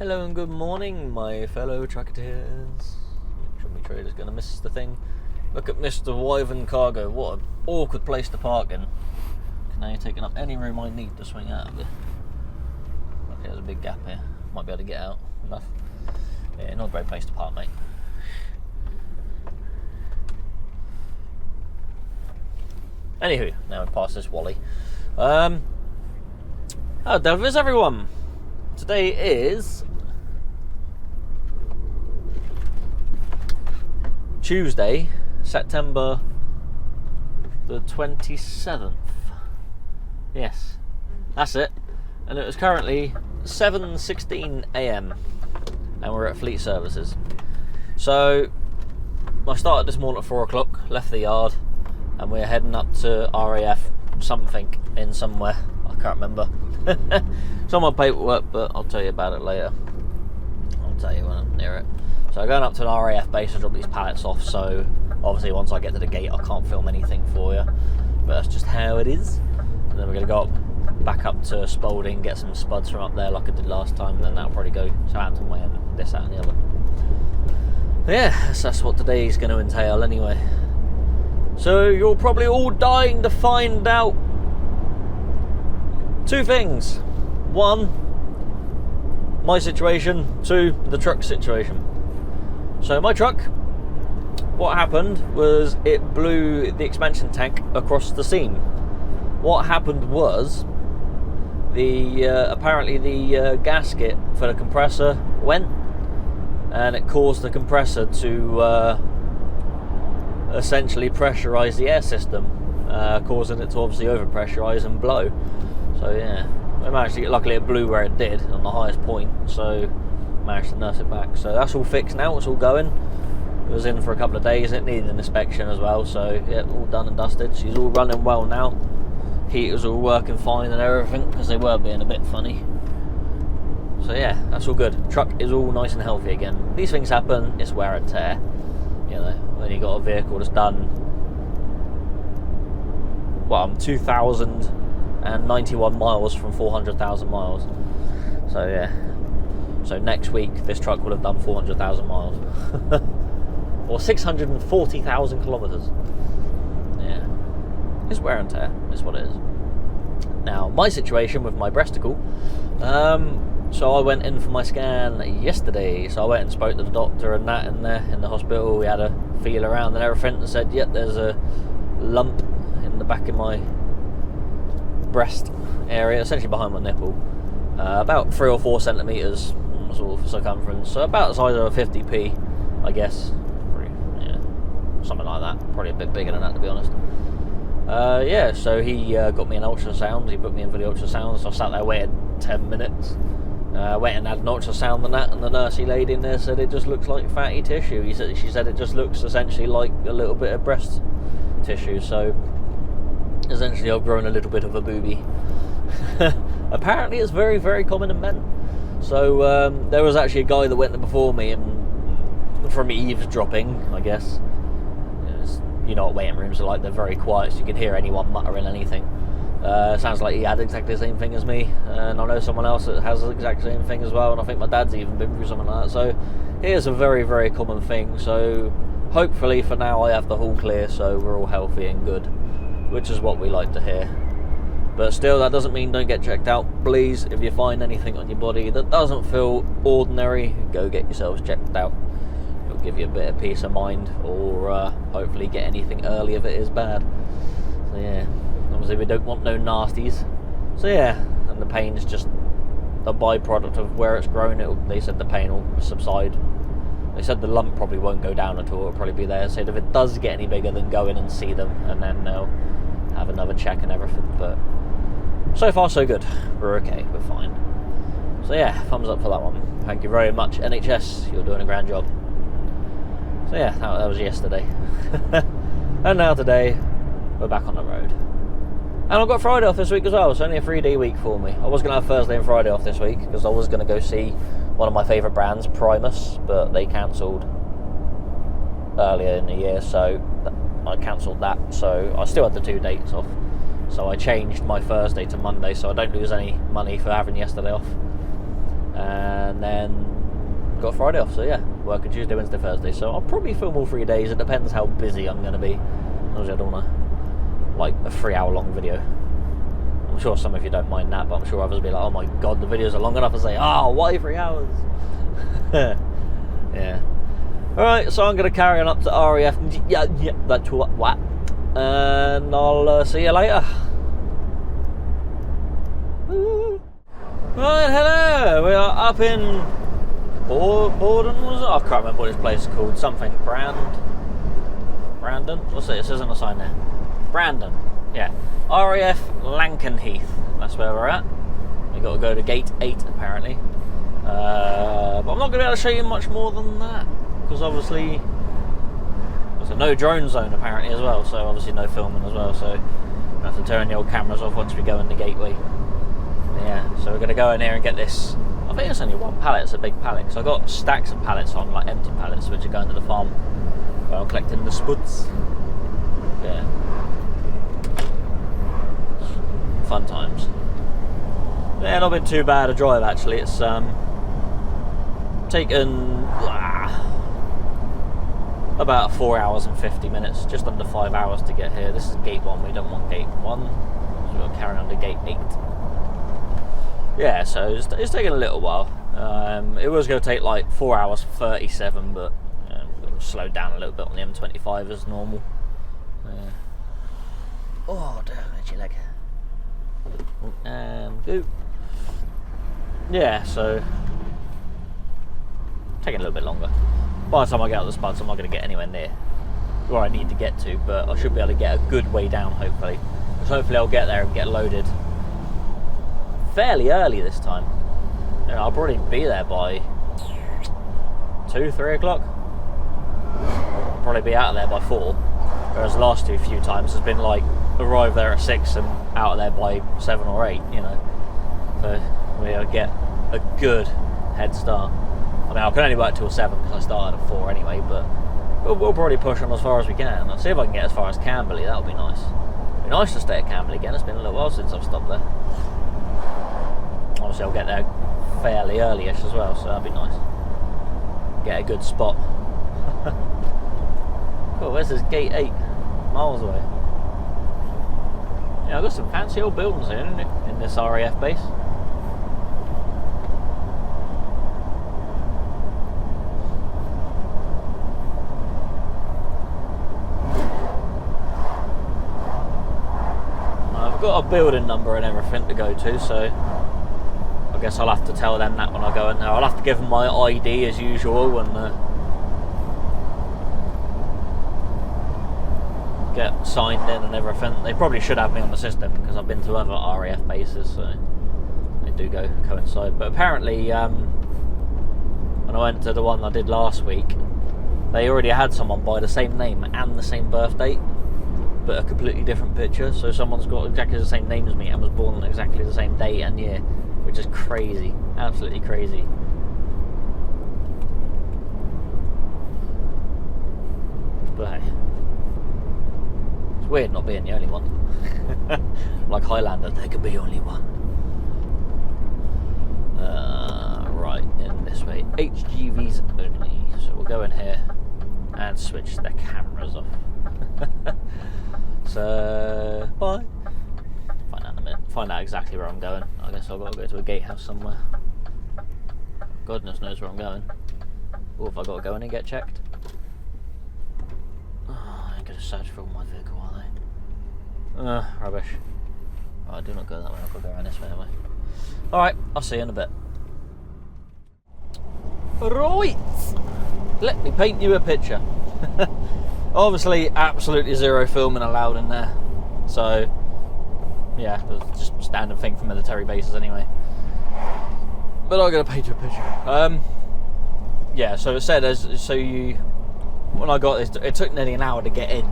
Hello and good morning, my fellow trucketeers. Jummy Trader's going to miss the thing. Look at Mr. Wyvern Cargo. What an awkward place to park in. Now you're taking up any room I need to swing out of it. Okay, there's a big gap here. Might be able to get out. Enough. Yeah, not a great place to park, mate. Anywho, now we pass this Wally. Oh, Delvers, everyone. Today is Tuesday, September the 27th. Yes, that's it. And it was currently 7:16 AM and we're at Fleet Services. So I started this morning at 4 o'clock, left the yard, and we're heading up to RAF something in somewhere. I can't remember. It's on my paperwork, but I'll tell you about it later. I'll tell you when I'm near it. So I'm going up to an RAF base to drop these pallets off, so obviously once I get to the gate I can't film anything for you, but that's just how it is. And then we're going to go back up to Spalding, get some spuds from up there like I did last time, and then that'll probably go Southampton way and this, that and the other. But yeah, that's what today's going to entail anyway. So you're probably all dying to find out two things. One, my situation. Two, the truck situation. So my truck, what happened was it blew the expansion tank across the seam. What happened was apparently the gasket for the compressor went, and it caused the compressor to essentially pressurize the air system, causing it to obviously overpressurize and blow. So yeah, I managed to get, luckily it blew where it did on the highest point, so managed to nurse it back. So that's all fixed now, it's all going. It was in for a couple of days, it needed an inspection as well, so yeah, all done and dusted. She's all running well now. Heaters all working fine and everything, because they were being a bit funny. So yeah, that's all good. Truck is all nice and healthy again. These things happen, it's wear and tear. You know, when you got a vehicle that's done, well, I'm 2,091 miles from 400,000 miles. So yeah. So next week this truck will have done 400,000 miles. Or 640,000 kilometres. Yeah. It's wear and tear, is what it is. Now, my situation with my breasticle, so I went in for my scan yesterday. So I went and spoke to the doctor and that in there in the hospital. We had a feel around and everything and said, yep, there's a lump in the back of my breast area, essentially behind my nipple, about 3 or 4 centimetres sort of circumference, so about the size of a 50p, I guess. Yeah, something like that. Probably a bit bigger than that, to be honest. Yeah, so he got me an ultrasound. He booked me in for the ultrasound, so I sat there waiting 10 minutes. Went and had an ultrasound and that, and the nursey lady in there said it just looks like fatty tissue. She said it just looks essentially like a little bit of breast tissue, so essentially I've grown a little bit of a boobie. Apparently it's very, very common in men. So there was actually a guy that went there before me, and from eavesdropping, I guess, you know what waiting rooms are like, they're very quiet, so you can hear anyone muttering anything. Sounds like he had exactly the same thing as me, and I know someone else that has the exact same thing as well, and I think my dad's even been through something like that. So here's a very, very common thing. So hopefully for now I have the all clear, so we're all healthy and good, which is what we like to hear. But still, that doesn't mean don't get checked out. Please, if you find anything on your body that doesn't feel ordinary, go get yourselves checked out. It'll give you a bit of peace of mind, or hopefully get anything early if it is bad. So yeah, obviously we don't want no nasties. So yeah, and the pain is just a byproduct of where it's grown. They said the pain will subside. They said the lump probably won't go down at all, it'll probably be there. So if it does get any bigger, then go in and see them, and then they'll have another check and everything. But so far so good, we're okay, we're fine. So yeah, thumbs up for that one. Thank you very much, NHS, you're doing a grand job. So yeah, that was yesterday. And now today, we're back on the road. And I've got Friday off this week as well, so only a 3-day week for me. I was going to have Thursday and Friday off this week, because I was going to go see one of my favourite brands, Primus, but they cancelled earlier in the year, so I cancelled that. So I still had the 2 dates off. So I changed my Thursday to Monday, so I don't lose any money for having yesterday off. and then got Friday off. So yeah, working Tuesday, Wednesday, Thursday. So I'll probably film all 3 days. It depends how busy I'm going to be. Obviously, I don't want to like a 3-hour long video. I'm sure some of you don't mind that, but I'm sure others will be like, oh my god, the videos are long enough, and say, oh, why 3 hours? Yeah. Alright, so I'm going to carry on up to RAF. Yeah, that's what. And I'll see you later. Right, hello. We are up in Borden, was it? I can't remember what this place is called. Something Brandon? What's it? It says on the sign there. Brandon. Yeah. RAF Lankenheath. That's where we're at. We've got to go to gate 8 apparently. But I'm not going to be able to show you much more than that. Because obviously there's a no drone zone apparently as well. So obviously no filming as well. So we have to turn the old cameras off once we go in the gateway. Yeah. So we're going to go in here and get this. I think it's only one pallet. It's a big pallet. So I got stacks of pallets on, like empty pallets, which are going to the farm where I'm collecting the spuds. Yeah. Fun times. Yeah, not been too bad a drive actually. It's taken about 4 hours and 50 minutes, just under 5 hours to get here. This is gate 1. We don't want gate 1, so we're carrying on to gate 8. Yeah, so it's taken a little while. It was going to take like 4 hours 37, but slowed down a little bit on the M25 as normal. Oh, damn, itchy leg. Go. Yeah, so taking a little bit longer. By the time I get out of the spuds, I'm not going to get anywhere near where I need to get to, but I should be able to get a good way down, hopefully. Because hopefully I'll get there and get loaded fairly early this time. You know, I'll probably be there by 2-3 o'clock. I'll probably be out of there by 4. Whereas the last few times has been like arrive there at 6 and out of there by 7 or 8, you know. So we'll get a good head start. I mean, I can only work till 7 because I started at 4 anyway, but we'll probably push on as far as we can. I'll see if I can get as far as Camberley. That would be nice. It'd be nice to stay at Camberley again. It's been a little while since I've stopped there. Obviously I'll get there fairly early-ish as well, so that'd be nice. Get a good spot. Cool, where's this gate 8? Miles away. Yeah, I've got some fancy old buildings here in this RAF base. I've got a building number and everything to go to, so I guess I'll have to tell them that when I go in there. I'll have to give them my ID as usual and get signed in and everything. They probably should have me on the system because I've been to other RAF bases, so they do go coincide. But apparently when I went to the one I did last week, they already had someone by the same name and the same birth date, but a completely different picture. So someone's got exactly the same name as me and was born on exactly the same day and year, which is crazy, absolutely crazy. But hey, it's weird not being the only one. Like Highlander, there could be only one. Right, in this way. HGVs only. So we'll go in here and switch the cameras off. So, bye. Find out in a minute. Find out exactly where I'm going. I guess I've got to go to a gatehouse somewhere. Goodness knows where I'm going. Or if I've got to go in and get checked. Oh, I ain't going to search for all my vehicle, are they? Rubbish. Oh, I do not go that way. I've got to go around this way anyway. Alright, I'll see you in a bit. Right! Let me paint you a picture. Obviously, absolutely zero filming allowed in there. So, yeah, it's just a standard thing for military bases anyway. But I'm going to paint you a picture. Yeah, so it said, when I got this, it took nearly an hour to get in.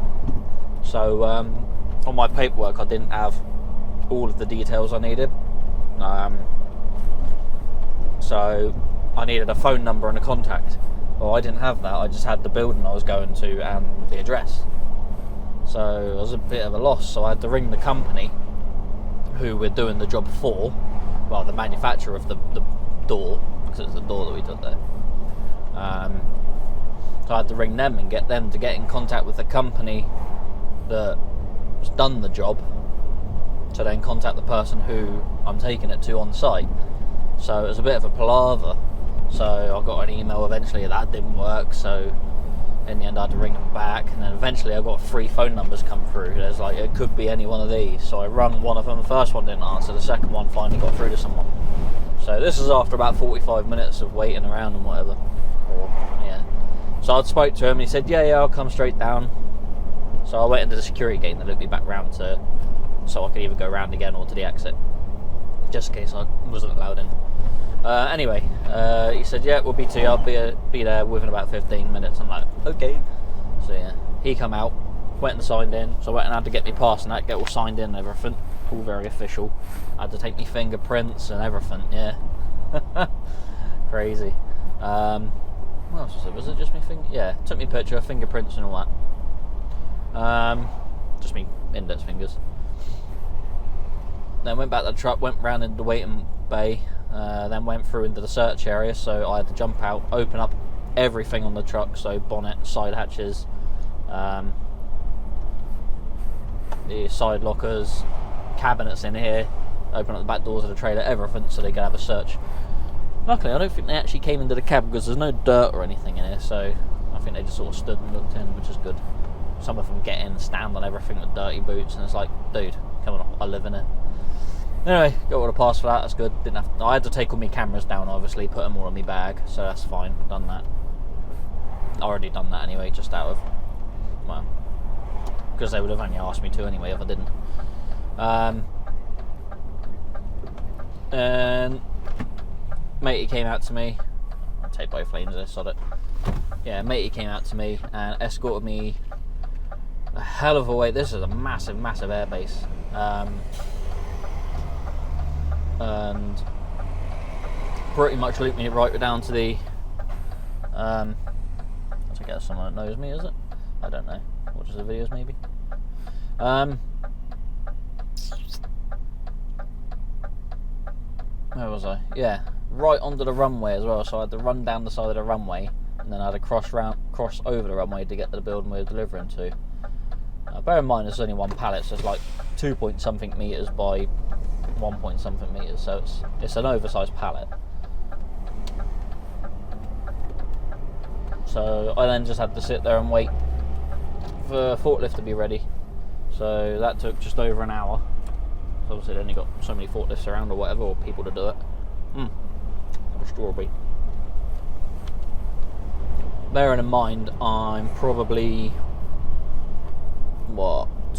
So, on my paperwork, I didn't have all of the details I needed. So, I needed a phone number and a contact. Well, I didn't have that. I just had the building I was going to and the address. So it was a bit of a loss. So I had to ring the company who we're doing the job for, well, the manufacturer of the door, because it's the door that we took there. So I had to ring them and get them to get in contact with the company that has done the job, to then contact the person who I'm taking it to on site. So it was a bit of a palaver. So I got an email eventually that didn't work, so in the end I had to ring them back, and then eventually I got 3 phone numbers come through. There's like, it could be any one of these. So I rung one of them, the first one didn't answer, the second one finally got through to someone. So this is after about 45 minutes of waiting around and whatever. So I spoke to him and he said, yeah, I'll come straight down. So I went into the security gate and they looked me back round so I could either go round again or to the exit, just in case I wasn't allowed in. Anyway, he said, yeah, we'll be to you, I'll be there within about 15 minutes. I'm like, okay. So yeah, he come out, went and signed in. So I went and had to get me pass and that, get all signed in and everything, all very official. I had to take me fingerprints and everything, yeah. Crazy. What else was it? Was it just me yeah, took me a picture of fingerprints and all that. Just me index fingers. Then went back to the truck, went round into the waiting bay, then went through into the search area, so I had to jump out, open up everything on the truck, so bonnet, side hatches, the side lockers, cabinets in here, open up the back doors of the trailer, everything, so they could have a search. Luckily, I don't think they actually came into the cab because there's no dirt or anything in here, so I think they just sort of stood and looked in, which is good. Some of them get in, stand on everything with dirty boots, and it's like, dude, come on, I live in it. Anyway, got all the pass for that, that's good. I had to take all my cameras down, obviously, put them all in my bag, so that's fine, done that. Already done that anyway, just out of, well, because they would have only asked me to anyway if I didn't. And matey came out to me. I'll take both lanes there, sod it. Yeah, matey came out to me and escorted me a hell of a way. This is a massive, massive airbase. And pretty much looped me right down to the I guess someone that knows me, is it? I don't know. Watches the videos maybe. Where was I? Yeah, right onto the runway as well. So I had to run down the side of the runway, and then I had to cross over the runway to get to the building we were delivering to. Bear in mind, there's only one pallet, so it's like 2 point something meters by 1 point something meters. So it's an oversized pallet. So I then just had to sit there and wait for a forklift to be ready. So that took just over an hour. So obviously they only got so many forklifts around or whatever, or people to do it. Strawberry. Bearing in mind, I'm probably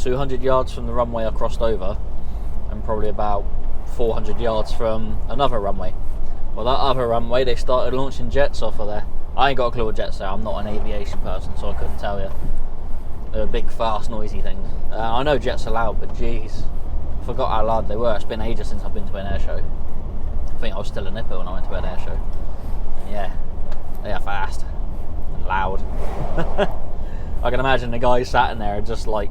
200 yards from the runway I crossed over, and probably about 400 yards from another runway. Well, that other runway, they started launching jets off of there. I ain't got a clue what jets are. I'm not an aviation person, so I couldn't tell you. They're big, fast, noisy things. I know jets are loud, but geez, I forgot how loud they were. It's been ages since I've been to an air show. I think I was still a nipper when I went to an air show. And yeah, they are fast and loud. I can imagine the guys sat in there just like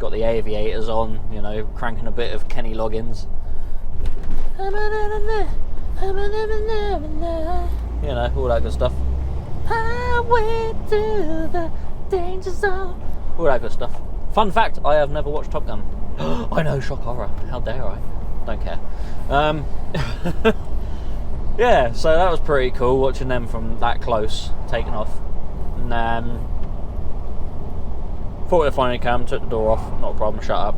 got the aviators on, you know, cranking a bit of Kenny Loggins. You know, all that good stuff. Highway to the danger zone. All that good stuff. Fun fact, I have never watched Top Gun. I know, shock horror. How dare I? Don't care. Yeah, so that was pretty cool, watching them from that close, taking off. And thought it finally came, took the door off, not a problem, shut up.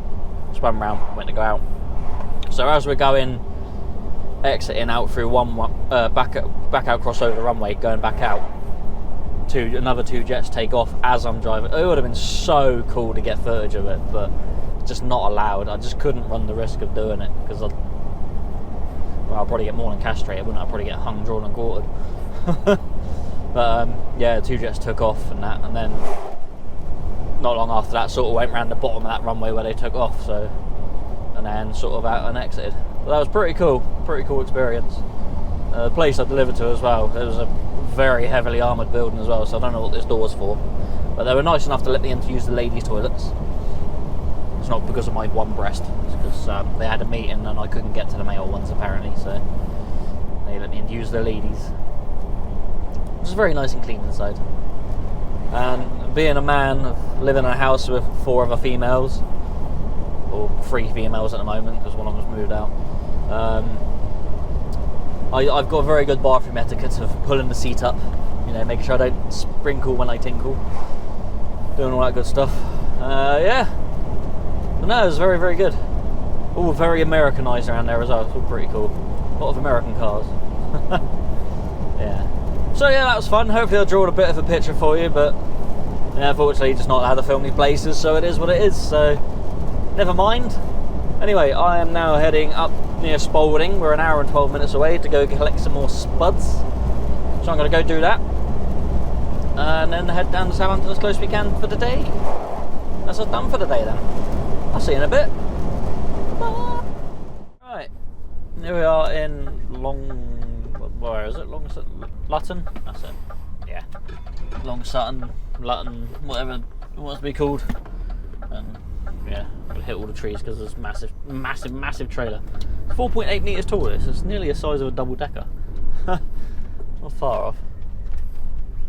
Spun round, went to go out. So as we're going, exiting out through back out crossover the runway, going back out, another two jets take off as I'm driving. It would have been so cool to get footage of it, but just not allowed. I just couldn't run the risk of doing it because I'll probably get more than castrated, wouldn't I? I'll probably get hung, drawn and quartered. But yeah, two jets took off and that, and then not long after that sort of went round the bottom of that runway where they took off, so, and then sort of out and exited. But that was pretty cool experience. The place I delivered to as well, it was a very heavily armoured building as well, so I don't know what this door was for, but they were nice enough to let me in to use the ladies' toilets. It's not because of my one breast, it's because they had a meeting and I couldn't get to the male ones apparently, so they let me use their ladies. It's very nice and clean inside. And being a man, living in a house with 4 other females, or 3 females at the moment because one of them's moved out. I've got a very good bathroom etiquette of pulling the seat up, you know, making sure I don't sprinkle when I tinkle, doing all that good stuff. Yeah, but no, it was very, very good. All very Americanized around there as well. It's all pretty cool. A lot of American cars. Yeah. So yeah, that was fun. Hopefully I drew a bit of a picture for you, but yeah, unfortunately just not how to film these places, so it is what it is, so never mind. Anyway, I am now heading up near Spalding. We're an hour and 12 minutes away to go collect some more spuds. So I'm going to go do that. And then head down to Southampton as close as we can for the day. That's us done for the day then. I'll see you in a bit. Bye. Right, here we are in where is it? Lutton? That's it. Yeah. Long Sutton, Lutton, whatever it wants to be called. And yeah, we'll hit all the trees because there's massive trailer. It's 4.8 metres tall, this. It's nearly the size of a double decker. Not far off.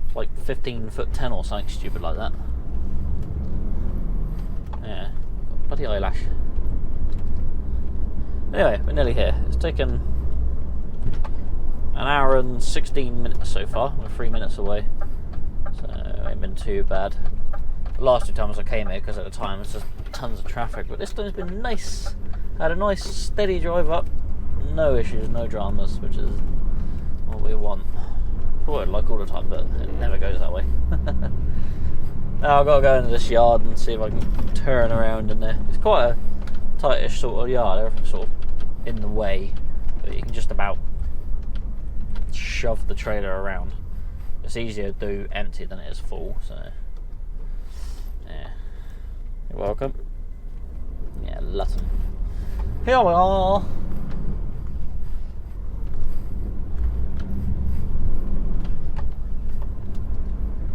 It's like 15'10" or something stupid like that. Yeah, bloody eyelash. Anyway, we're nearly here. It's taken an hour and 16 minutes so far. We're 3 minutes away, so it ain't been too bad. The last 2 times I came here, because at the time it's just tons of traffic, but this time's been nice. I had a nice steady drive up, no issues, no dramas, which is what we want. I would like all the time, but it never goes that way. Now I've got to go into this yard and see if I can turn around in there. It's quite a tightish sort of yard, everything's sort of in the way, but you can just about shove the trailer around. It's easier to do empty than it is full, so yeah. You're welcome. Yeah, Lutton. Here we are.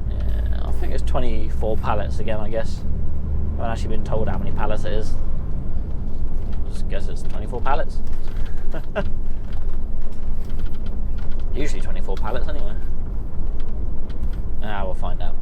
Yeah, I think it's 24 pallets again, I guess. I haven't actually been told how many pallets it is. Just guess it's 24 pallets. Usually 24 pallets anyway. We'll find out.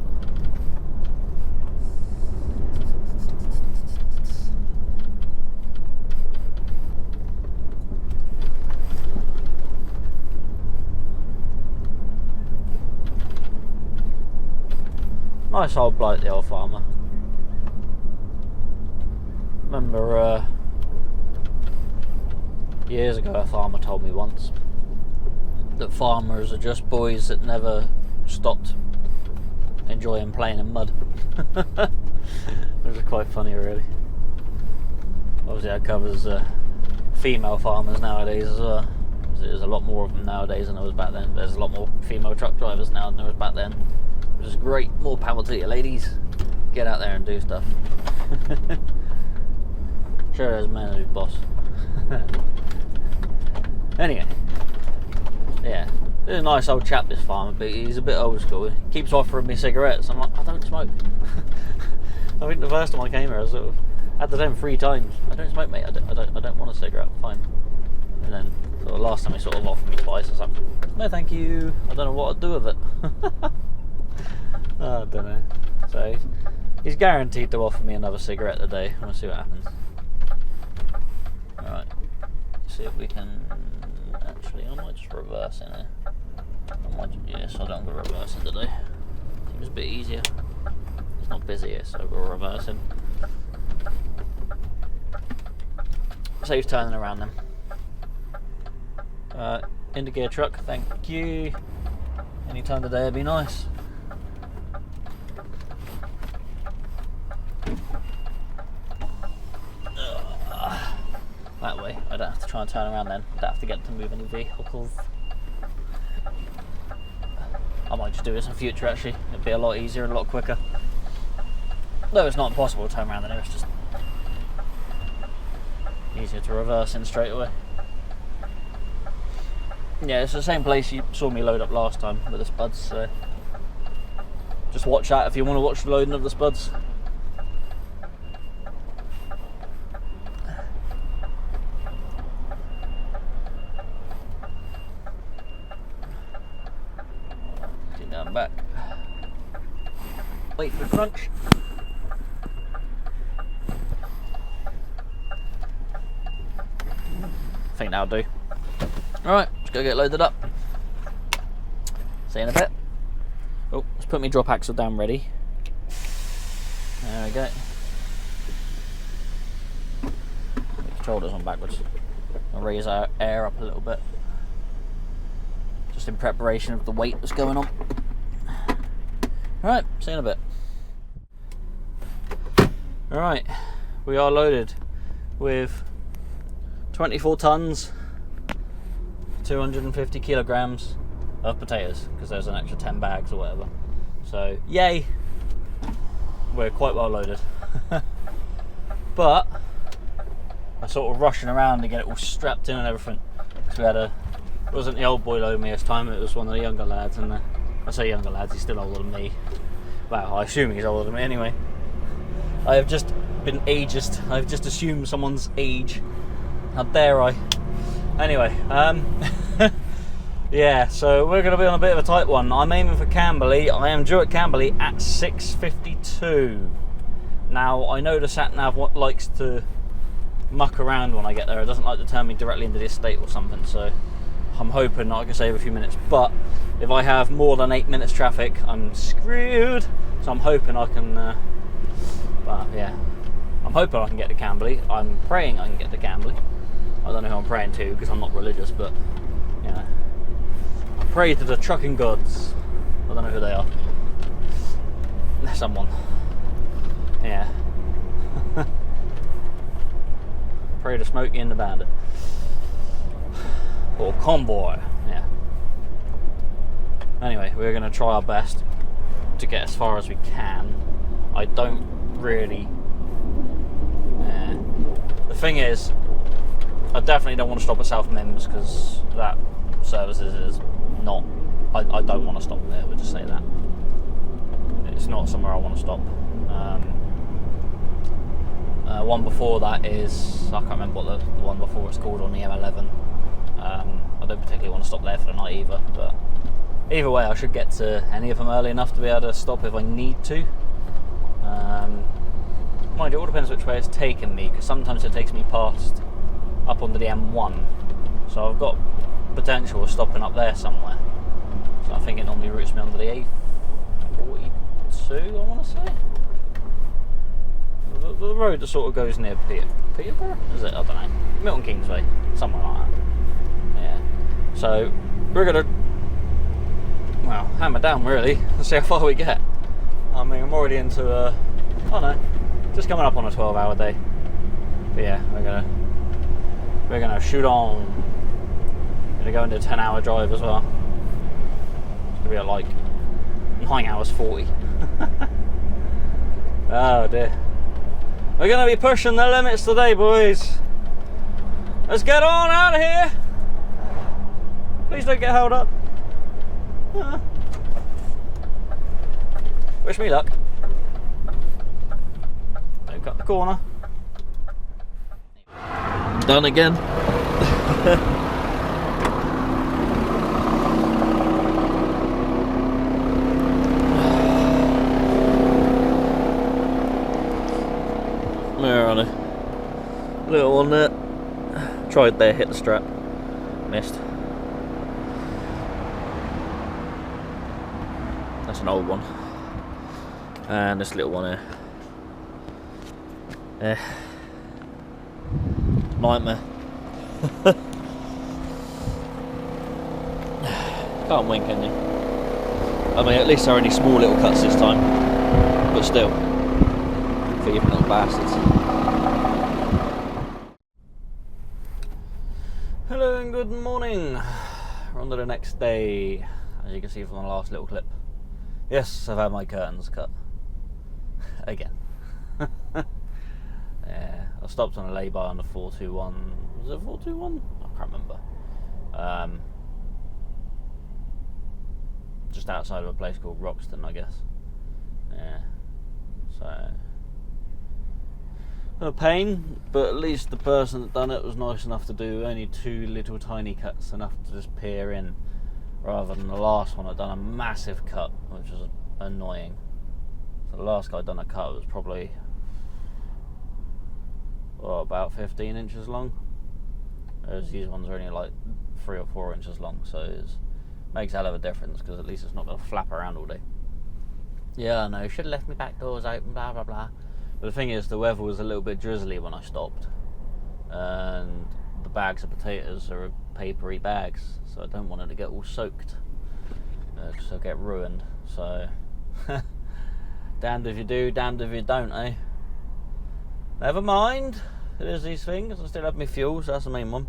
Nice old bloke, the old farmer. Remember years ago a farmer told me once that farmers are just boys that never stopped enjoying playing in mud. Which is quite funny, really. Obviously that covers female farmers nowadays as well. There's a lot more of them nowadays than there was back then. There's a lot more female truck drivers now than there was back then, which is great. More power to you, ladies. Get out there and do stuff. Sure, there's men who's boss. Anyway, yeah, this is a nice old chap, this farmer, but he's a bit old school. He keeps offering me cigarettes. I'm like, I don't smoke. I think the first time I came here, I sort of had to them 3 times. I don't smoke, mate. I don't want a cigarette. Fine. And then the last time he sort of offered me twice, I was like, no, thank you. I don't know what I'd do with it. I don't know. So he's guaranteed to offer me another cigarette today. We'll see what happens. Alright, see if we can actually, I might just reverse in there. Yes, I don't go reversing today. Seems a bit easier. It's not busy here, so we're reversing. Saves turning around then. Indicator truck, thank you. Any time today would be nice. That way, I don't have to try and turn around then. I don't have to get to move any vehicles. I might just do this in future actually. It'd be a lot easier and a lot quicker. Though it's not possible to turn around then, it's just easier to reverse in straight away. Yeah, it's the same place you saw me load up last time with the spuds, so just watch that if you want to watch the loading of the spuds. Going back. Wait for the crunch. I think that'll do. Alright, let's go get loaded up. See you in a bit. Oh, let's put my drop axle down ready. There we go. The controller's on backwards. I'll raise our air up a little bit. Just in preparation of the weight that's going on. Alright, see you in a bit. Alright, we are loaded with 24 tons, 250 kilograms of potatoes, because there's an extra 10 bags or whatever. So, yay! We're quite well loaded. But I'm sort of rushing around to get it all strapped in and everything. So we had it wasn't the old boy loading me this time, it was one of the younger lads, and I say younger lads, he's still older than me. Well, I assume he's older than me anyway. I have just been ageist. I've just assumed someone's age. How dare I? Anyway, yeah, so we're going to be on a bit of a tight one. I'm aiming for Camberley. I am due at Camberley at 6:52. Now, I know the sat-nav likes to muck around when I get there. It doesn't like to turn me directly into the estate or something, so I'm hoping I can save a few minutes. But if I have more than 8 minutes traffic, I'm screwed. So I'm hoping I can, yeah, I'm hoping I can get to Camberley. I'm praying I can get to Camberley. I don't know who I'm praying to because I'm not religious, but you know, I pray to the trucking gods. I don't know who they are. Someone. Yeah. Pray to Smokey and the Bandit. Or Convoy. Yeah. Anyway, we're going to try our best to get as far as we can. I don't really... The thing is, I definitely don't want to stop at South Mims because that services is not... I don't want to stop there, we'll just say that. It's not somewhere I want to stop. One before that is... I can't remember what the one before it's called on the M11. I don't particularly want to stop there for the night either, but either way I should get to any of them early enough to be able to stop if I need to. Mind you, it all depends which way it's taken me, because sometimes it takes me past up onto the M1, so I've got potential of stopping up there somewhere. So I think it normally routes me onto the A42, I want to say. The road that sort of goes near Peterborough, is it? I don't know. Milton Keynes Way, somewhere like that. Yeah. So we're gonna, well, hammer down really and see how far we get. I mean, I'm already into oh no, just coming up on a 12-hour day. But yeah, we're gonna shoot on. Gonna go into a 10-hour drive as well. It's gonna be at like 9 hours 40. Oh dear. We're going to be pushing the limits today, boys. Let's get on out of here. Please don't get held up. Wish me luck. Don't cut the corner. Done again. Where are they? Little one there. Tried there, hit the strap. Missed. That's an old one. And this little one here. Nightmare. Can't win, can you? I mean, at least they're only small little cuts this time. But still. Forgiving little bastards. Hello and good morning. We're on to the next day, as you can see from the last little clip. Yes, I've had my curtains cut again. Yeah, I stopped on a lay-by on the 421. Was it 421? I can't remember. Just outside of a place called Roxton, I guess. Yeah. So. A pain, but at least the person that done it was nice enough to do only 2 little tiny cuts, enough to just peer in rather than the last one. I'd done a massive cut, which was annoying. So the last guy done a cut was probably about 15 inches long. Whereas these ones are only like 3 or 4 inches long, so it makes a hell of a difference, because at least it's not going to flap around all day. Yeah, I know, should have left my back doors open, blah blah blah. But the thing is, the weather was a little bit drizzly when I stopped, and the bags of potatoes are papery bags, so I don't want it to get all soaked, because they'll get ruined. So damned if you do, damned if you don't, eh? Never mind, it is these things. I still have my fuel, so that's the main one.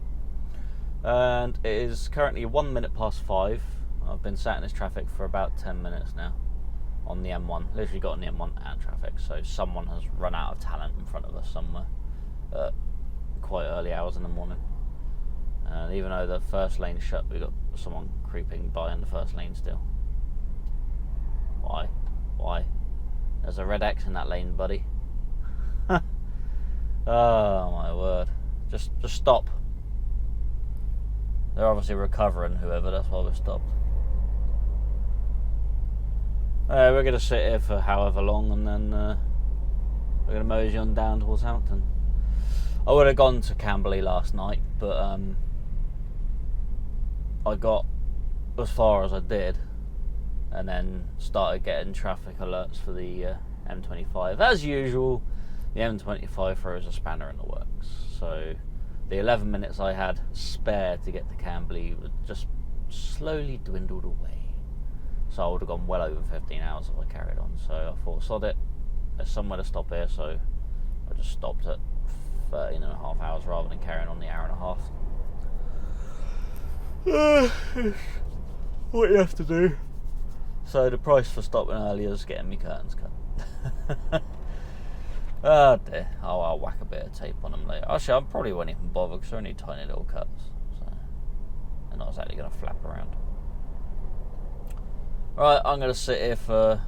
And it is currently 1 minute past 5. I've been sat in this traffic for about 10 minutes now on the M1. Literally got on the M1 and traffic, so someone has run out of talent in front of us somewhere at quite early hours in the morning. And even though the first lane's shut, we've got someone creeping by in the first lane still. Why? There's a red X in that lane, buddy. Oh my word. Just stop. They're obviously recovering, whoever, that's why we've stopped. We're going to sit here for however long, and then we're going to mosey on down towards Hampton. I would have gone to Camberley last night, but I got as far as I did, and then started getting traffic alerts for the M25. As usual, the M25 throws a spanner in the works. So the 11 minutes I had spare to get to Camberley would just slowly dwindled away. So I would have gone well over 15 hours if I carried on. So I thought, sod it, there's somewhere to stop here, so I just stopped at 13 and a half hours rather than carrying on the hour and a half. What you have to do. So the price for stopping earlier is getting me curtains cut. Oh dear. Oh, I'll whack a bit of tape on them later. Actually, I probably won't even bother, because they're only tiny little cuts, so they're not exactly going to flap around. Right, I'm going to sit here for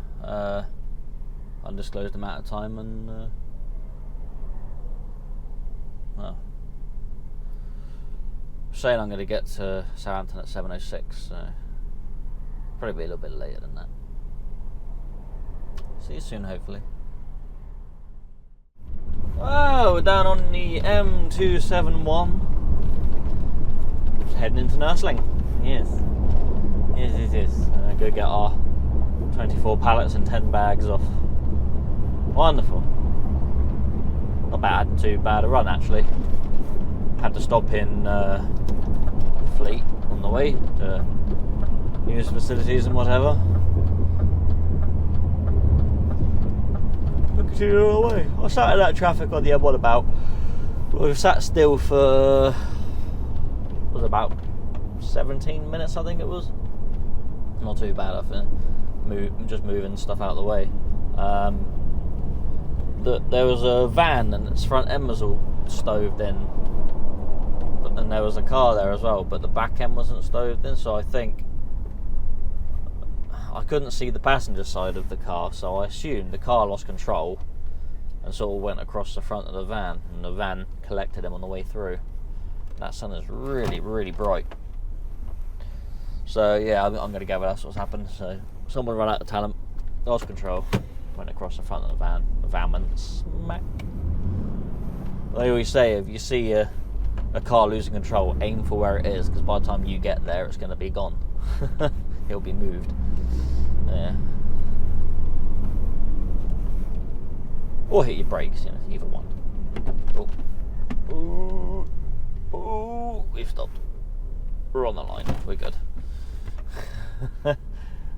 undisclosed amount of time, and well, saying I'm going to get to Southampton at 7:06, so probably be a little bit later than that. See you soon, hopefully. Oh, we're down on the M271. Just heading into Nursling. Yes. Go get our 24 pallets and 10 bags off. Wonderful. Not bad, too bad a run actually. Had to stop in Fleet on the way to use facilities and whatever. Continue all the way. I sat in that traffic on the M1 about. We've sat still for about 17 minutes, I think it was. Not too bad, I think. Just moving stuff out of the way. There was a van and its front end was all stoved in, and there was a car there as well, but the back end wasn't stoved in, so I think I couldn't see the passenger side of the car, so I assumed the car lost control and sort of went across the front of the van, and the van collected him on the way through. That sun is really, really bright. So yeah, I'm going to gather that's what's happened. So someone ran out of talent, lost control, went across the front of the van went smack. They always say, if you see a car losing control, aim for where it is, because by the time you get there, it's going to be gone. It'll be moved. Yeah. Or hit your brakes, either one. Oh, we've stopped. We're on the line. We're good.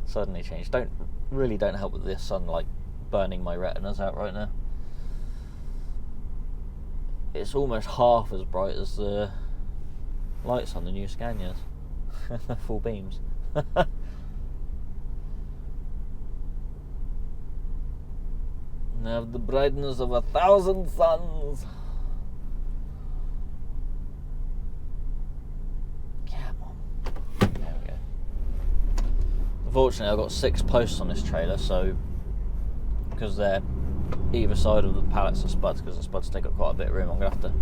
Suddenly changed. Don't help with this sunlight burning my retinas out right now. It's almost half as bright as the lights on the new Scanias. Full beams. Have the brightness of 1,000 suns. Come on. There we go. Unfortunately, I've got 6 posts on this trailer, so because they're either side of the pallets of spuds, because the spuds take up quite a bit of room, I'm going to have to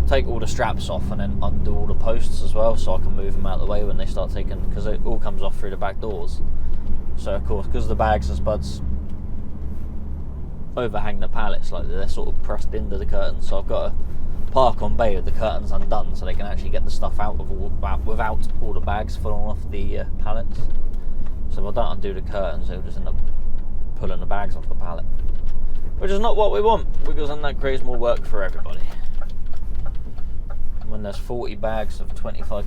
take all the straps off and then undo all the posts as well, so I can move them out of the way when they start taking, because it all comes off through the back doors. So of course, because the bags and spuds overhang the pallets, like they're sort of pressed into the curtains, so I've got to park on bay with the curtains undone so they can actually get the stuff out of without all the bags falling off the pallets. So if I don't undo the curtains, they'll just end up pulling the bags off the pallet, which is not what we want, because then that creates more work for everybody. When there's 40 bags that are 25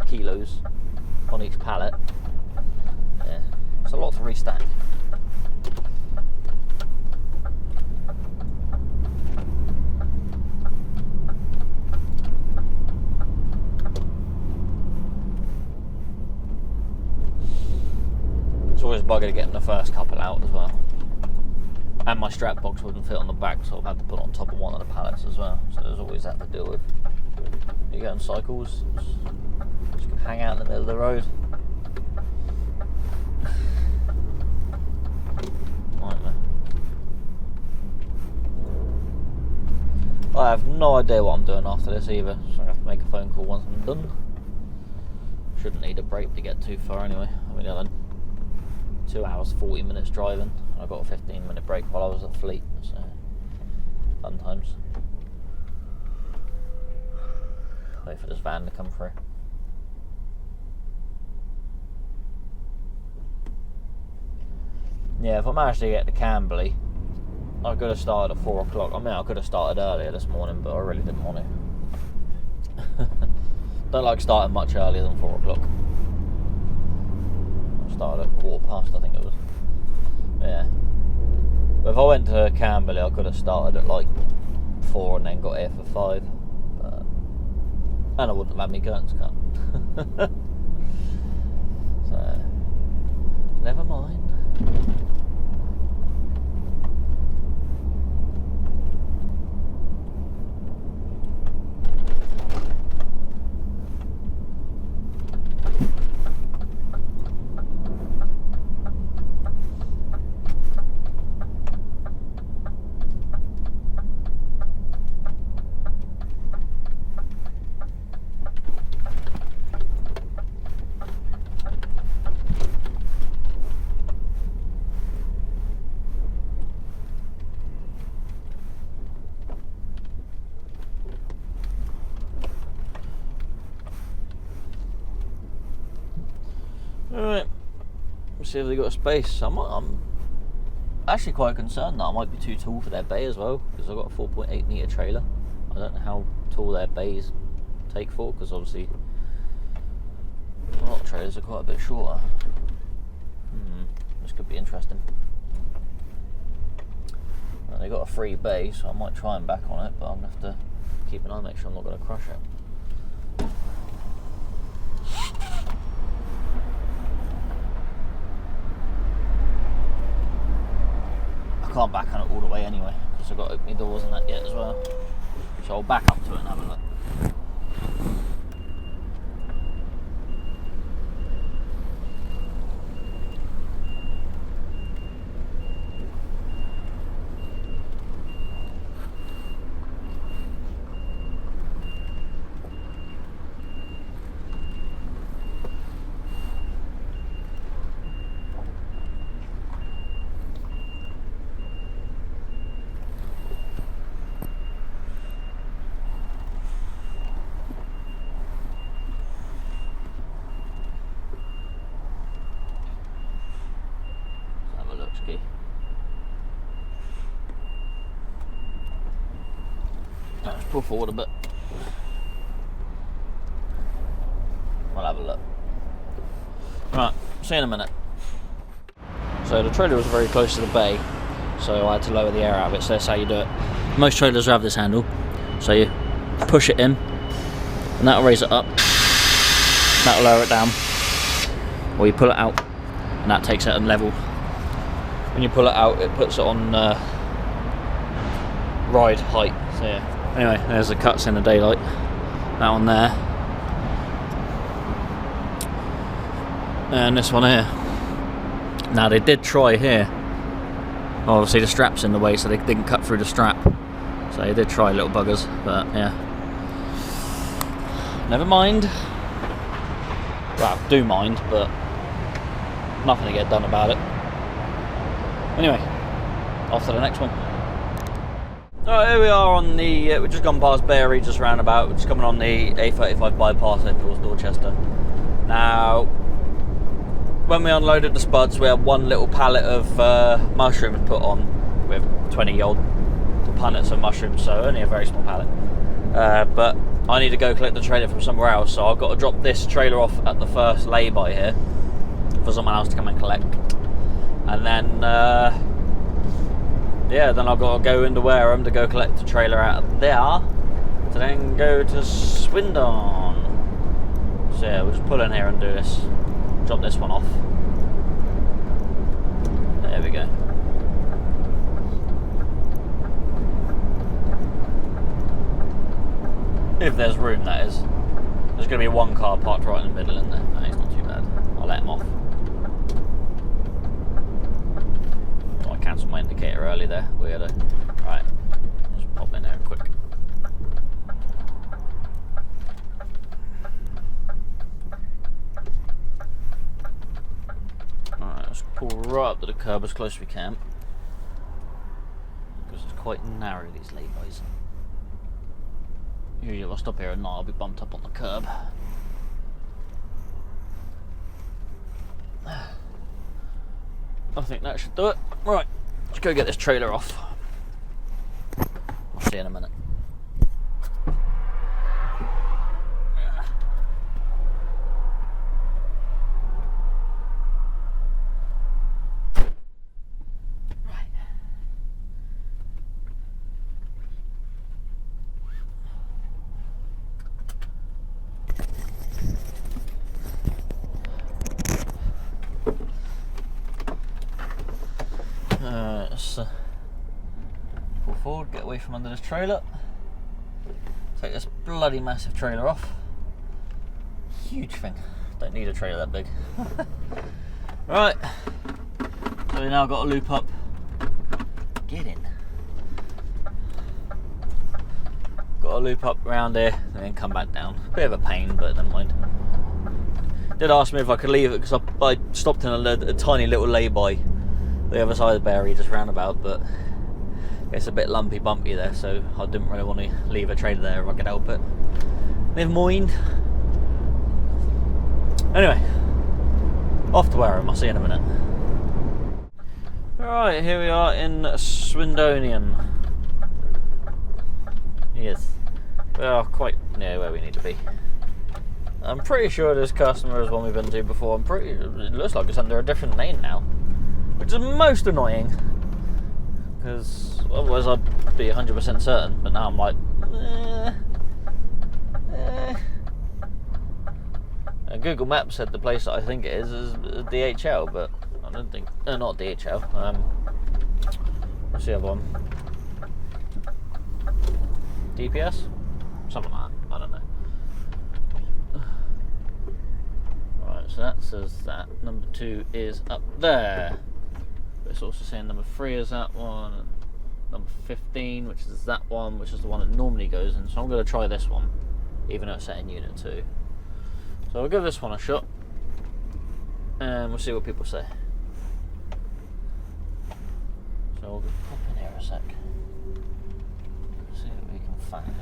kilos on each pallet, yeah, it's a lot to restack. It's always a bugger getting the first couple out as well. And my strap box wouldn't fit on the back, so I've had to put it on top of one of the pallets as well. So there's always that to deal with. You go on cycles, just can hang out in the middle of the road. Nightmare. I have no idea what I'm doing after this either, so I'm going to have to make a phone call once I'm done. Shouldn't need a break to get too far anyway. I mean, I've done 2 hours 40 minutes driving. I got a 15-minute break while I was at Fleet, so fun times. Wait for this van to come through. Yeah, if I managed to get to Camberley, I could have started at 4 o'clock. I mean, I could have started earlier this morning, but I really didn't want to. Don't like starting much earlier than 4 o'clock. I started at 15:15, I think it was. Yeah. But if I went to Camberley, I could have started at like 4 and then got here for 5. But, and I wouldn't have had my curtains cut. So, never mind. Alright, let's see if they got a space. I'm actually quite concerned that I might be too tall for their bay as well, because I've got a 4.8 metre trailer. I don't know how tall their bays take for, because obviously a lot of trailers are quite a bit shorter. This could be interesting. Well, they got a free bay, so I might try and back on it, but I'm going to have to keep an eye, make sure I'm not going to crush it. I can't back on it all the way anyway, because I've got to open my doors and that yet as well. So I'll back up to it and have a look. Let's pull forward a bit. We'll have a look. Right, see you in a minute. So the trailer was very close to the bay, so I had to lower the air out of it, so that's how you do it. Most trailers have this handle, so you push it in, and that'll raise it up, that'll lower it down, or you pull it out, and that takes it at level. When you pull it out, it puts it on ride height, so yeah. Anyway, there's the cuts in the daylight. That one there. And this one here. Now they did try here. Obviously the strap's in the way, so they didn't cut through the strap. So they did try, little buggers, but yeah. Never mind. Well, do mind, but nothing to get done about it. Anyway, off to the next one. Alright, here we are on the, we've just gone past Bear Regis roundabout, we're just coming on the A35 bypass heading towards Dorchester. Now, when we unloaded the spuds, we had one little pallet of mushrooms put on with 20-odd punnets of mushrooms, so only a very small pallet. But I need to go collect the trailer from somewhere else, so I've got to drop this trailer off at the first lay-by here for someone else to come and collect. And then, yeah, then I've got to go into Wareham to go collect the trailer out of there to then go to Swindon. So yeah, we'll just pull in here and do this. Drop this one off. There we go. If there's room, that is. There's going to be one car parked right in the middle, isn't there? No, it's not too bad. I'll let him off. Oh, I cancelled my indicator early there. Weirdo. Right. Just pop in there quick. Alright, let's pull right up to the curb as close as we can. Because it's quite narrow, these laybys. Usually if I stop here at night, I'll be bumped up on the curb. I think that should do it. Right, let's go get this trailer off. I'll see you in a minute. Pull forward, get away from under this trailer. Take this bloody massive trailer off. Huge thing. Don't need a trailer that big. Right. So we now got to loop up. Get in. Got to loop up around here and then come back down. Bit of a pain, but never mind. Did ask me if I could leave it because I stopped in a tiny little lay-by the other side of the Bear Regis roundabout, but it's a bit lumpy bumpy there, so I didn't really want to leave a trailer there if I could help it. Never mind. Anyway, off to Wareham. I'll see you in a minute. Alright, here we are in Swindonian. Yes, we are quite near where we need to be. I'm pretty sure this customer is one we've been to before. It looks like it's under a different name now, which is most annoying, because otherwise I'd be 100% certain, but now I'm like, Google Maps said the place that I think it is DHL, but I don't think, not DHL, what's the other one? DPS? Something like that, I don't know. Right, so that says that. Number 2 is up there. But it's also saying number 3 is that one, and number 15, which is that one, which is the one that normally goes in. So I'm going to try this one, even though it's set in unit 2. So I'll give this one a shot, and we'll see what people say. So we'll just pop in here a sec. See what we can find.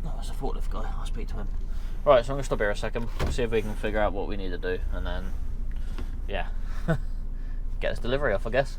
Oh, there's a forklift guy. I'll speak to him. Right, so I'm going to stop here a second, see if we can figure out what we need to do, and then, yeah, get this delivery off, I guess.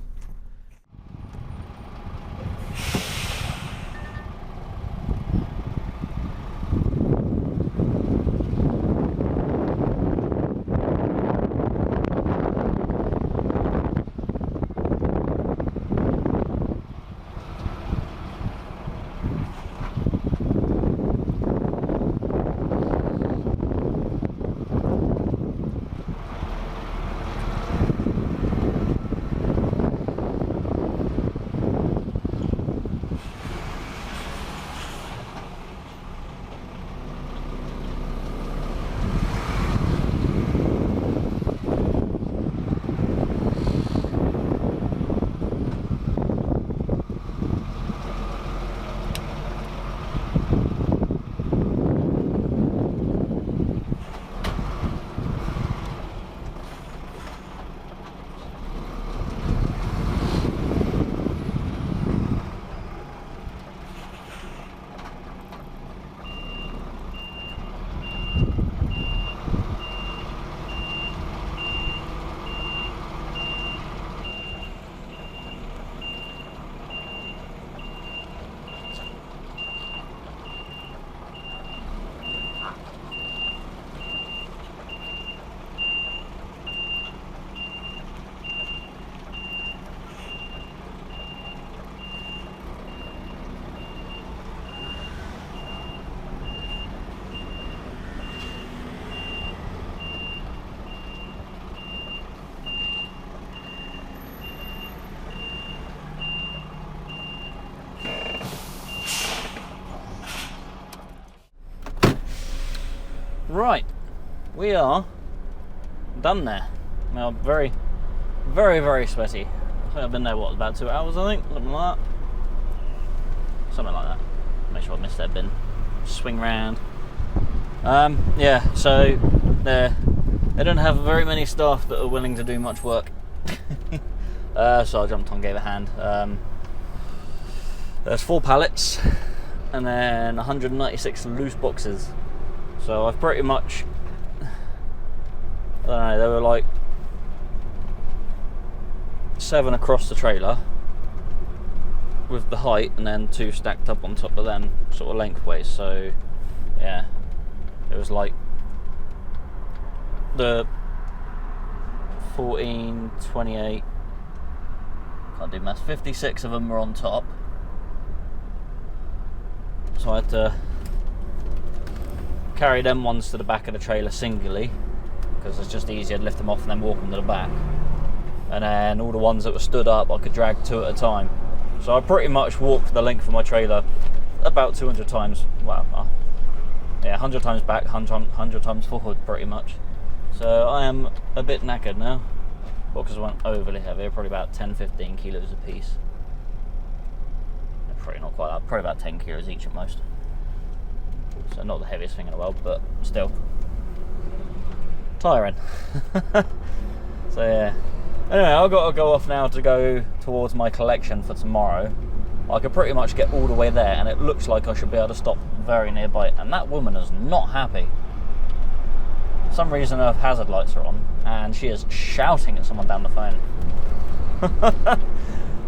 Right, we are done there. Now, very, very, very sweaty. I think I've been there, what, about 2 hours, I think? Something like that. Something like that. Make sure I missed that bin. Swing round. Yeah, so they don't have very many staff that are willing to do much work. So I jumped on, gave a hand. There's 4 pallets and then 196 loose boxes. So I've pretty much, I don't know, they were like 7 across the trailer with the height, and then 2 stacked up on top of them, sort of lengthways. So yeah, it was like the 14, 28, can't do maths, 56 of them were on top. So I had to carry them ones to the back of the trailer singly, because it's just easier to lift them off and then walk them to the back. And then all the ones that were stood up I could drag 2 at a time. So I pretty much walked the length of my trailer about 200 times. Well, yeah, 100 times back, 100 times forward, pretty much. So I am a bit knackered now. Boxes weren't overly heavy, probably about 10-15 kilos a piece. Probably not quite that, probably about 10 kilos each at most. So not the heaviest thing in the world, but still tiring. So yeah. Anyway, I've got to go off now to go towards my collection for tomorrow. I could pretty much get all the way there, and it looks like I should be able to stop very nearby. And that woman is not happy. For some reason her hazard lights are on, and she is shouting at someone down the phone.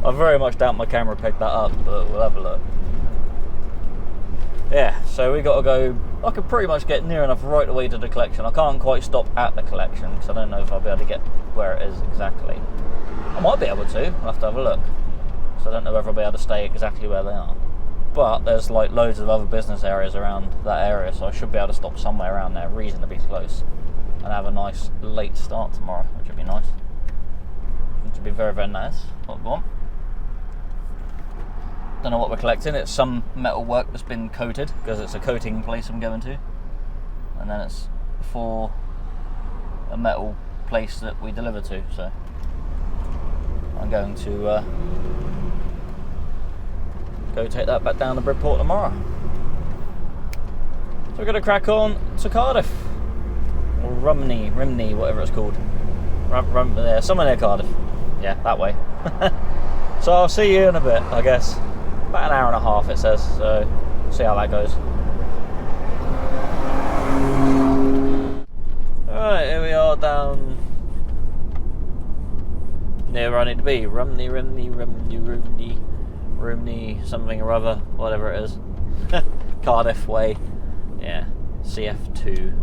I very much doubt my camera picked that up, but we'll have a look. Yeah, so we got to go. I could pretty much get near enough right away to the collection. I can't quite stop at the collection because I don't know if I'll be able to get where it is exactly. I might be able to. I'll have to have a look. So I don't know whether I'll be able to stay exactly where they are. But there's like loads of other business areas around that area, so I should be able to stop somewhere around there reasonably close and have a nice late start tomorrow, which would be nice. Which would be very, very nice. What we want. Don't know what we're collecting. It's some metal work that's been coated, because it's a coating place I'm going to, and then it's for a metal place that we deliver to. So I'm going to go take that back down to Bridport tomorrow. So we're going to crack on to Cardiff, or Rumney, whatever it's called. Somewhere near Cardiff. Yeah, that way. So I'll see you in a bit, I guess. About an hour and a half it says, so see how that goes. Alright, here we are down near where I need to be. Rumney, something or other, whatever it is. Cardiff way. Yeah, CF2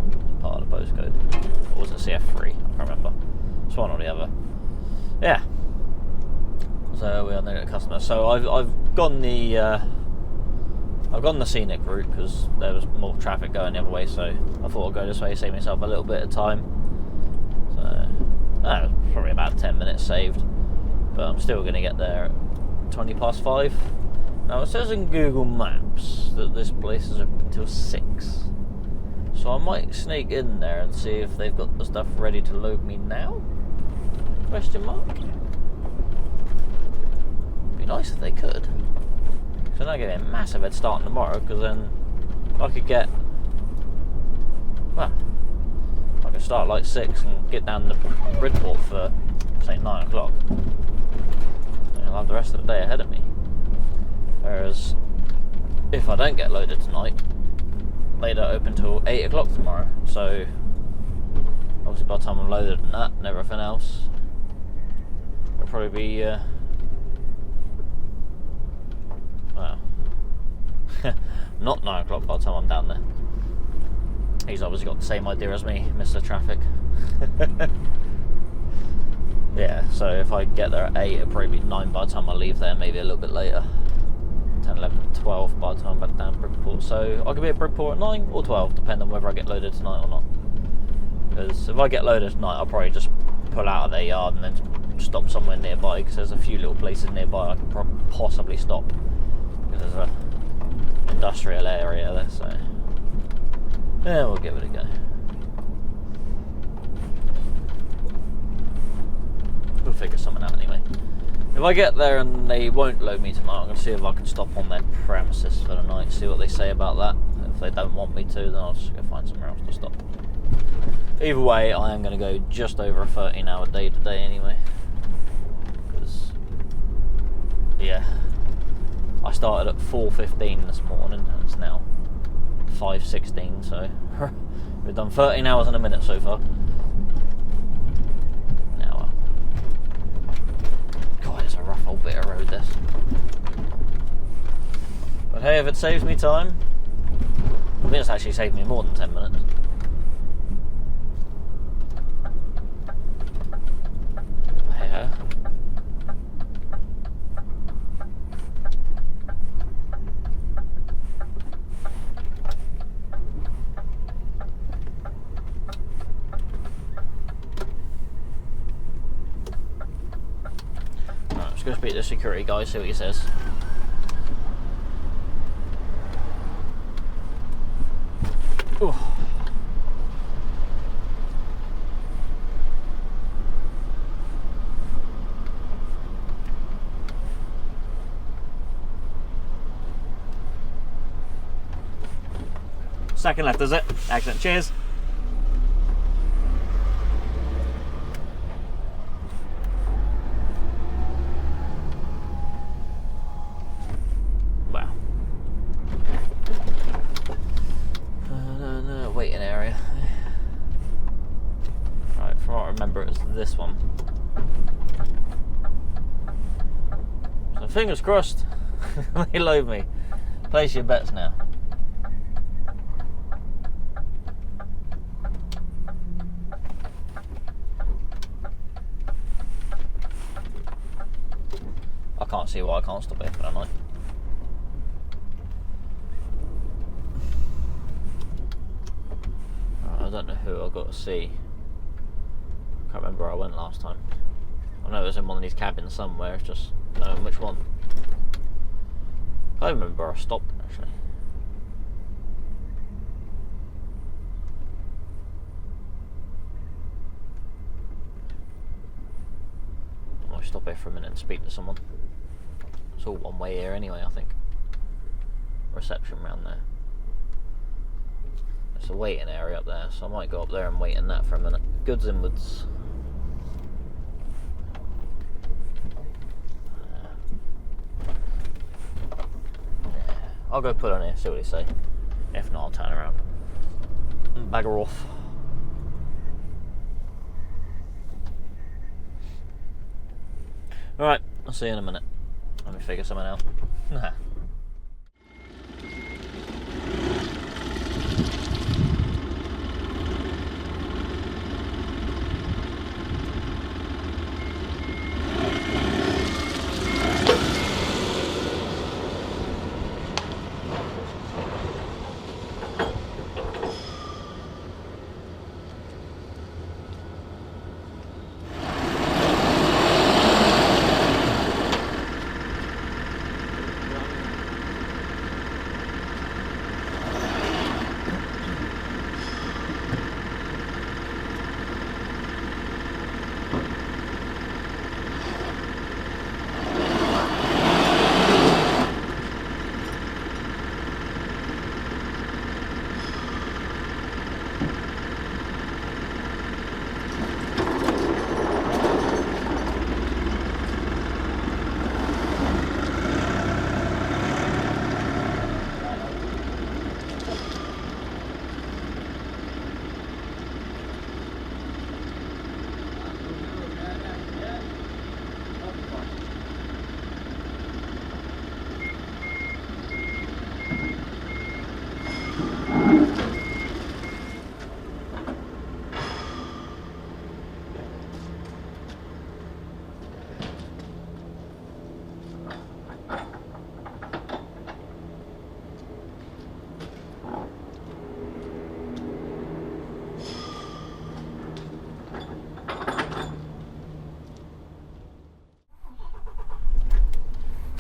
part of the postcode. Or was it CF3? I can't remember. It's one or the other. Yeah. So we are near the customer. So I've gone the scenic route because there was more traffic going the other way. So I thought I'd go this way, save myself a little bit of time. So probably about 10 minutes saved. But I'm still going to get there at 20 past 5. Now it says in Google Maps that this place is open until 6. So I might sneak in there and see if they've got the stuff ready to load me now? Question mark. Nice if they could, because then I get a massive head start tomorrow, because then I could get, well, I could start like 6 and get down to Bridport for say 9 o'clock, and I'll have the rest of the day ahead of me. Whereas if I don't get loaded tonight, they don't open till 8 o'clock tomorrow, so obviously by the time I'm loaded and that and everything else, it'll probably be well, not 9 o'clock by the time I'm down there. He's obviously got the same idea as me, Mr. Traffic. Yeah, so if I get there at 8, it'll probably be 9 by the time I leave there, maybe a little bit later. 10, 11, 12 by the time I'm back down Bridport. So I could be at Bridport at 9 or 12, depending on whether I get loaded tonight or not. Because if I get loaded tonight, I'll probably just pull out of their yard and then stop somewhere nearby, because there's a few little places nearby I could possibly stop. Because there's a industrial area there, so yeah, we'll give it a go. If I get there and they won't load me tonight, I'm going to see if I can stop on their premises for the night, see what they say about that. If they don't want me to, then I'll just go find somewhere else to stop. Either way, I am going to go just over a 13-hour day today anyway. Because, yeah, I started at 4:15 this morning and it's now 5:16, so we've done 13 hours and a minute so far. Now, God, it's a rough old bit of road this. But hey, if it saves me time, I think it's actually saved me more than 10 minutes. Hey-ho. Right, let's go speak to the security guy, see what he says. Ooh. Second left, is it? Excellent, cheers. Wow. Waiting area. Right, from what I remember, it's this one. So fingers crossed, they load me. Place your bets now. I can't see why I can't stop here for the night. I don't know who I've got to see. I can't remember where I went last time. I know it was in one of these cabins somewhere, it's just knowing which one. I remember where I stopped actually. I might stop here for a minute and speak to someone. It's all one way here anyway, I think. Reception round there. There's a waiting area up there, so I might go up there and wait in that for a minute. Goods inwards. I'll go put on here, see what they say. If not, I'll turn around and bagger off. Alright, I'll see you in a minute. Let me figure something out.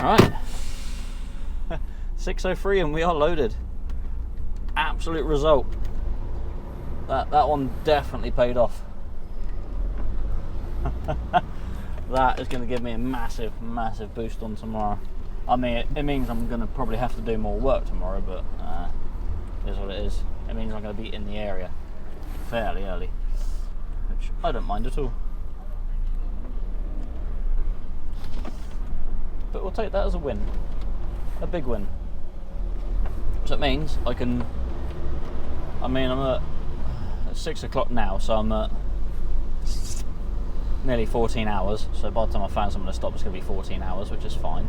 Alright, 6:03 and we are loaded. Absolute result. That one definitely paid off. that is going to give me a massive boost on tomorrow. I mean, it means I'm going to probably have to do more work tomorrow, but it is what it is. It means I'm going to be in the area fairly early, which I don't mind at all. But we'll take that as a win, a big win. So it means I can. I mean, I'm at 6 o'clock now, so I'm at nearly 14 hours. So by the time I find somewhere to stop, it's going to be 14 hours, which is fine.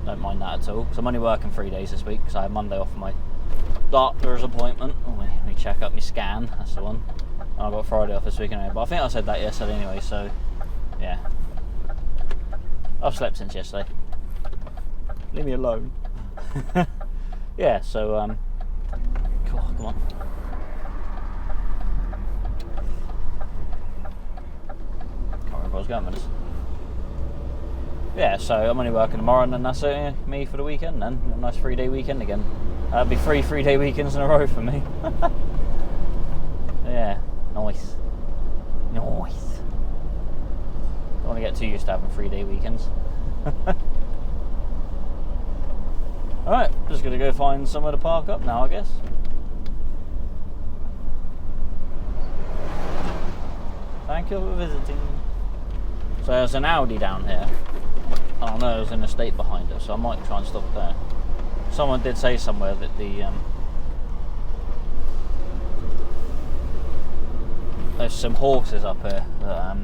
Don't mind that at all. Because I'm only working 3 days this week, because I have Monday off for my doctor's appointment. Oh, let me check up my scan. That's the one. And I've got Friday off this week anyway. But I think I said that yesterday anyway. So yeah, I've slept since yesterday. Leave me alone. Yeah. So come on. I was going with this. Yeah, so I'm only working tomorrow and then that's it, me for the weekend then. A nice 3-day weekend again. That'd be 3 day weekends in a row for me. Yeah, nice. Don't want to get too used to having 3-day weekends. Alright, just gonna go find somewhere to park up now, I guess. Thank you for visiting. So there's an Audi down here. I don't know, there's an estate behind it, so I might try and stop there. Someone did say somewhere that there's some horses up here that,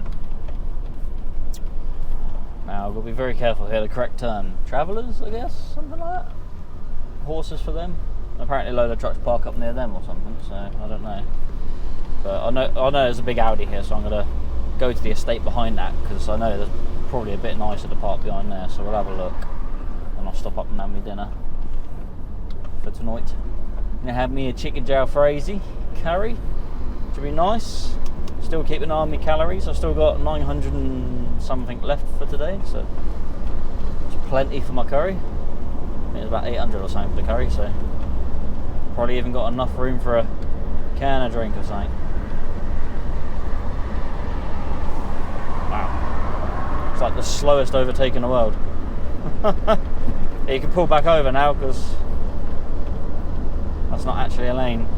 now we'll be very careful here, the correct term. Travellers, I guess, something like that. Horses for them. Apparently a load of trucks park up near them or something, so I don't know. But I know there's a big Audi here, so I'm gonna go to the estate behind that, because I know there's probably a bit nicer to park behind there, so we'll have a look and I'll stop up and have me dinner for tonight. I'm gonna have me a chicken jalfrezi curry, which will be nice. Still keeping an eye on my calories. I've still got 900 and something left for today, so it's plenty for my curry. I think it's about 800 or something for the curry, so probably even got enough room for a can of drink or something. Wow, it's like the slowest overtake in the world. You can pull back over now because that's not actually a lane.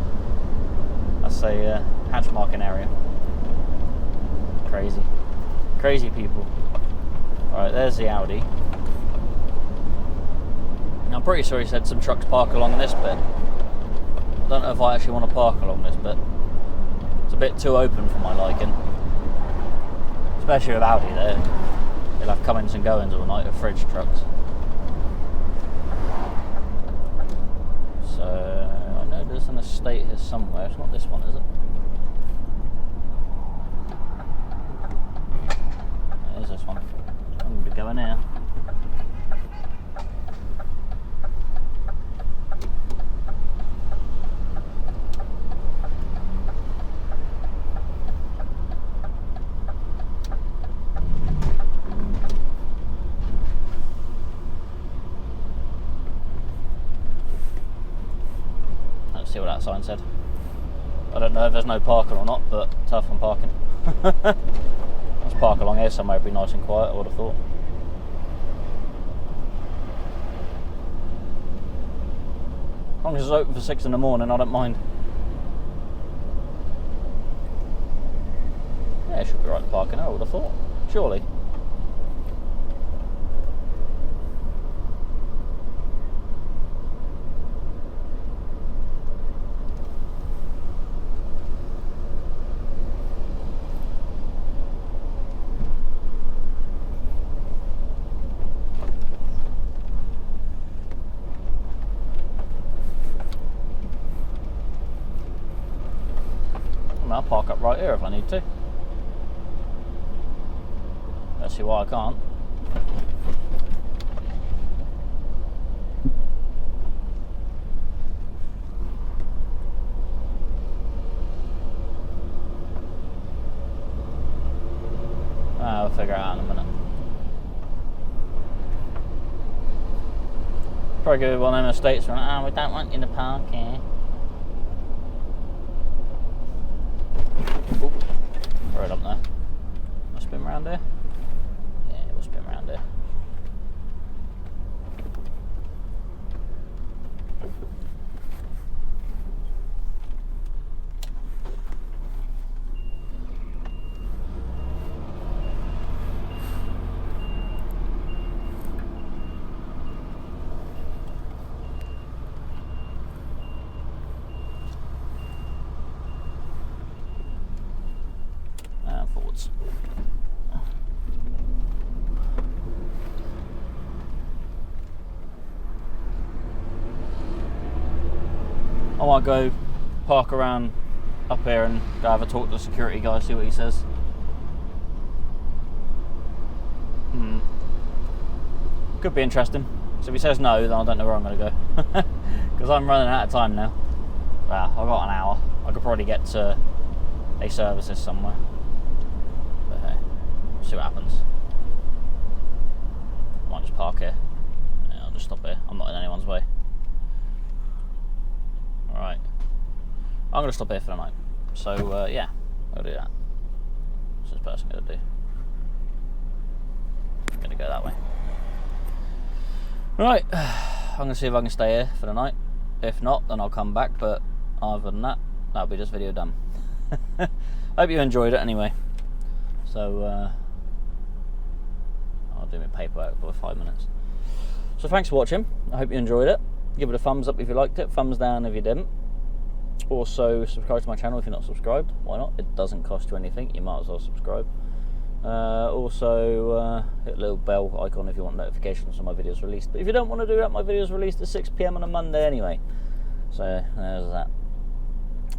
That's a hatch marking area. Crazy people. Alright, there's the Audi. I'm pretty sure he said some trucks park along this bit. I don't know if I actually want to park along this bit. It's a bit too open for my liking. Especially with Audi there. They'll have comings and goings all night of fridge trucks. So, I know there's an estate here somewhere. It's not this one, is it? There's this one. I'm going to be going here. Let's see what that sign said. I don't know if there's no parking or not, but tough on parking. Let's park along here somewhere, it'd be nice and quiet, I would have thought. As long as it's open for 6 in the morning, I don't mind. Yeah, it should be right to park in there, I would have thought. Surely. I'll park up right here if I need to. Let's see why I can't. We'll figure it out in a minute. Probably go to one of them estates where we don't want you to park here. Right up there. Must have been around here. Yeah. thoughts. I might go park around up here and go have a talk to the security guy, see what he says. Could be interesting. So if he says no, then I don't know where I'm going to go. Because I'm running out of time now. Well, I've got an hour. I could probably get to a services somewhere. But hey, we'll see what happens. Might just park here. Yeah, I'll just stop here. I'm not in anyone's way. Alright. I'm going to stop here for the night. So, yeah, I'll do that. What's this person going to do? I'm going to go that way. Right, I'm going to see if I can stay here for the night. If not, then I'll come back, but other than that, that'll be this video done. Hope you enjoyed it anyway. So, I'll do my paperwork for 5 minutes. So thanks for watching. I hope you enjoyed it. Give it a thumbs up if you liked it, thumbs down if you didn't. Also, subscribe to my channel if you're not subscribed. Why not? It doesn't cost you anything. You might as well subscribe. Also, hit the little bell icon if you want notifications when my videos released. But if you don't want to do that, my videos released at 6 PM on a Monday anyway. So there's that.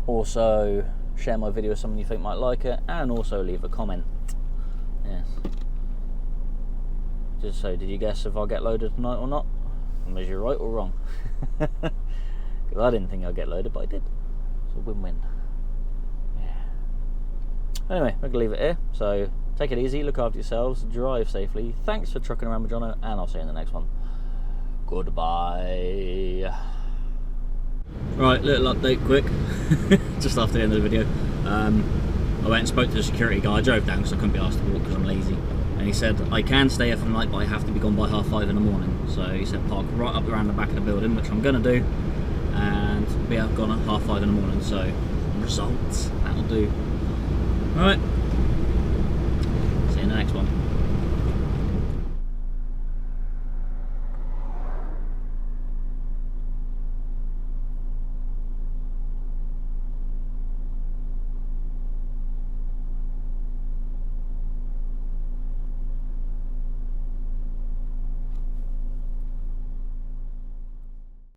Also, share my video with someone you think might like it, and also leave a comment. Yes. Just so, did you guess if I'll get loaded tonight or not? Was you right or wrong? Because I didn't think I'd get loaded, but I did. It's a win-win. Yeah. Anyway, I'm going to leave it here. So, take it easy, look after yourselves, drive safely. Thanks for trucking around with Jono, and I'll see you in the next one. Goodbye. Right, little update quick. Just after the end of the video. I went and spoke to the security guy. I drove down because I couldn't be asked to walk because I'm lazy. And he said, I can stay here for the night, but I have to be gone by 5:30 in the morning. So he said, park right up around the back of the building, which I'm going to do. And be out gone at 5:30 in the morning. So, results, that'll do. Alright. See you in the next one.